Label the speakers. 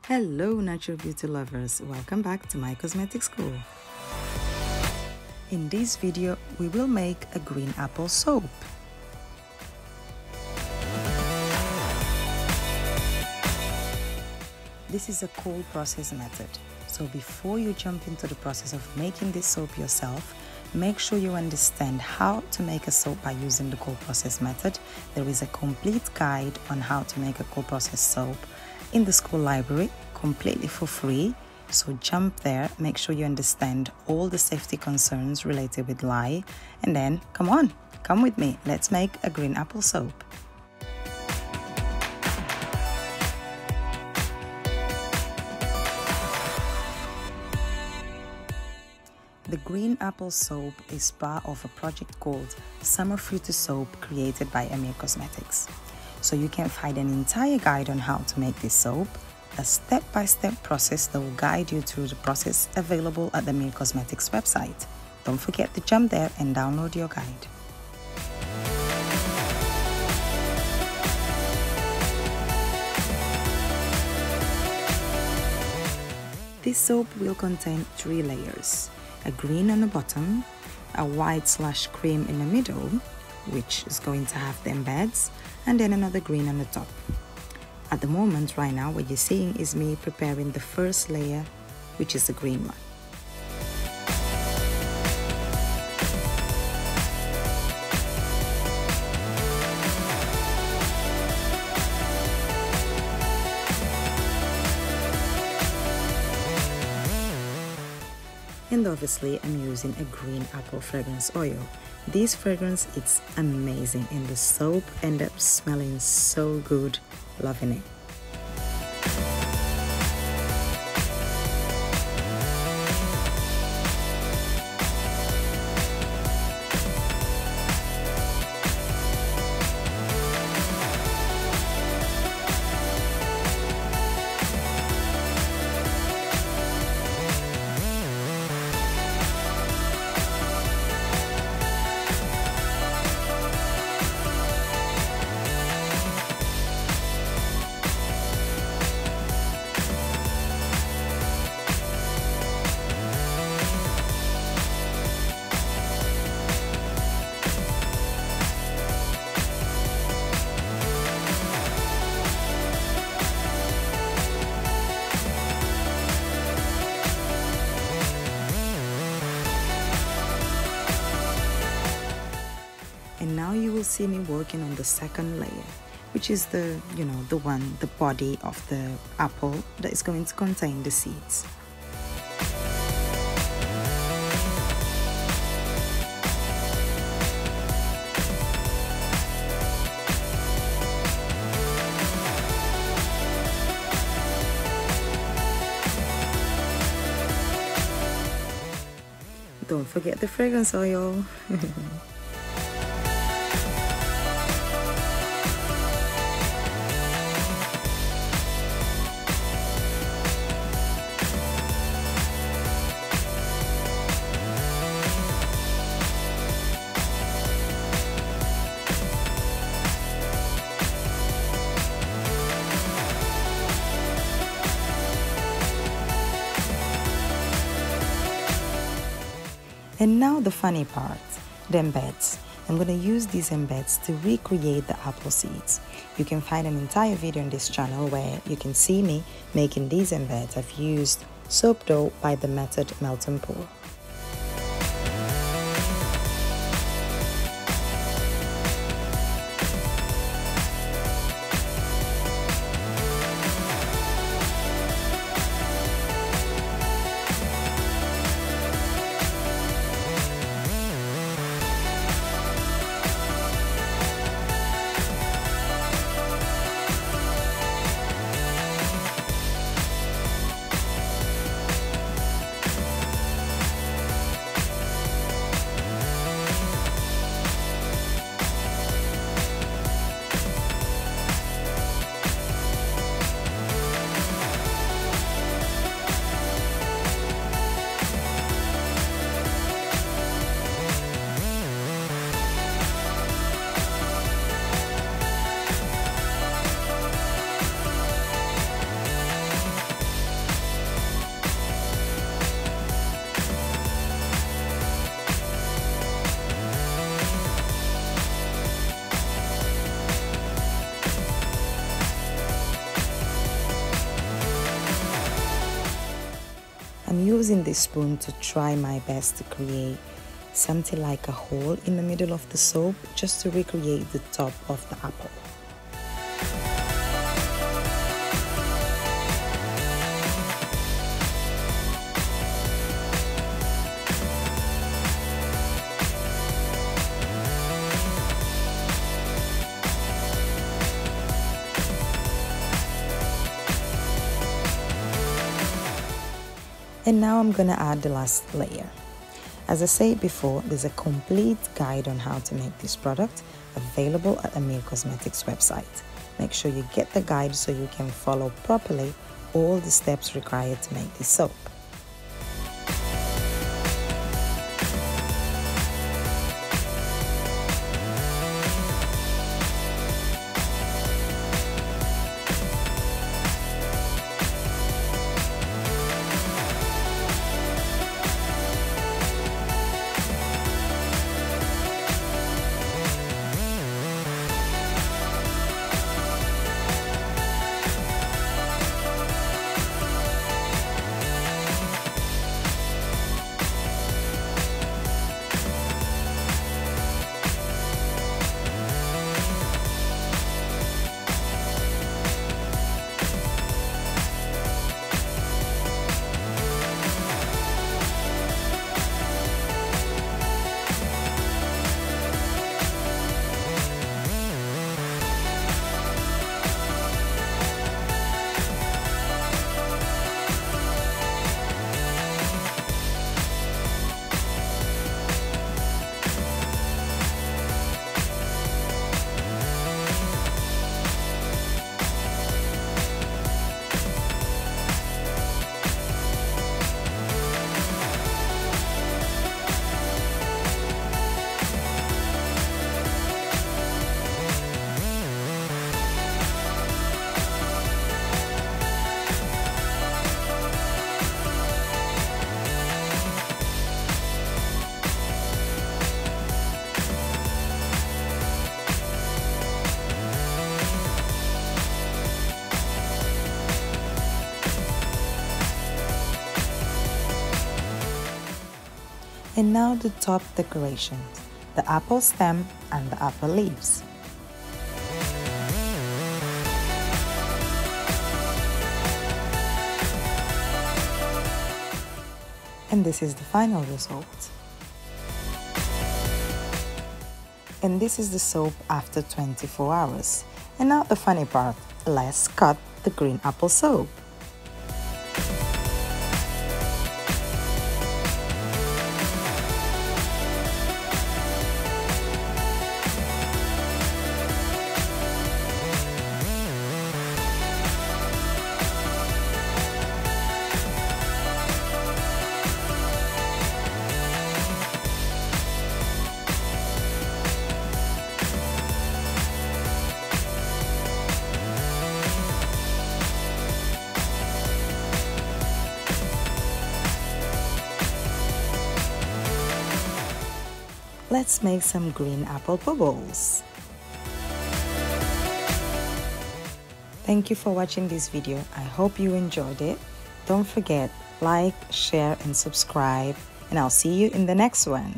Speaker 1: Hello natural beauty lovers, welcome back to my cosmetic school. In this video we will make a green apple soap. This is a cold process method, so before you jump into the process of making this soap yourself, make sure you understand how to make a soap by using the cold process method. There is a complete guide on how to make a cold process soap in the school library, completely for free. So jump there, make sure you understand all the safety concerns related with lye, and then come with me, let's make a green apple soap. The green apple soap is part of a project called Summer Fruity Soap created by Amir Cosmetics. So you can find an entire guide on how to make this soap, a step-by-step process that will guide you through the process available at the Amir Cosmetics website. Don't forget to jump there and download your guide. This soap will contain 3 layers. A green on the bottom, a white/cream in the middle, which is going to have the embeds, and then another green on the top. At the moment, right now, what you're seeing is me preparing the first layer, which is the green one. And obviously I'm using a green apple fragrance oil. This fragrance, it's amazing, and the soap ends up smelling so good. Loving it. And now you will see me working on the second layer, which is the body of the apple that is going to contain the seeds. Don't forget the fragrance oil. And now the funny part, the embeds. I'm going to use these embeds to recreate the apple seeds. You can find an entire video on this channel where you can see me making these embeds. I've used soap dough by the method Melt and Pour. I'm using this spoon to try my best to create something like a hole in the middle of the soap, just to recreate the top of the apple. And now I'm gonna add the last layer. As I said before, there's a complete guide on how to make this product available at Amir Cosmetics website. Make sure you get the guide so you can follow properly all the steps required to make this soap. And now the top decorations, the apple stem and the apple leaves. And this is the final result. And this is the soap after 24 hours. And now the funny part, let's cut the green apple soap. Let's make some green apple bubbles. Thank you for watching this video. I hope you enjoyed it. Don't forget, like, share and subscribe, and I'll see you in the next one.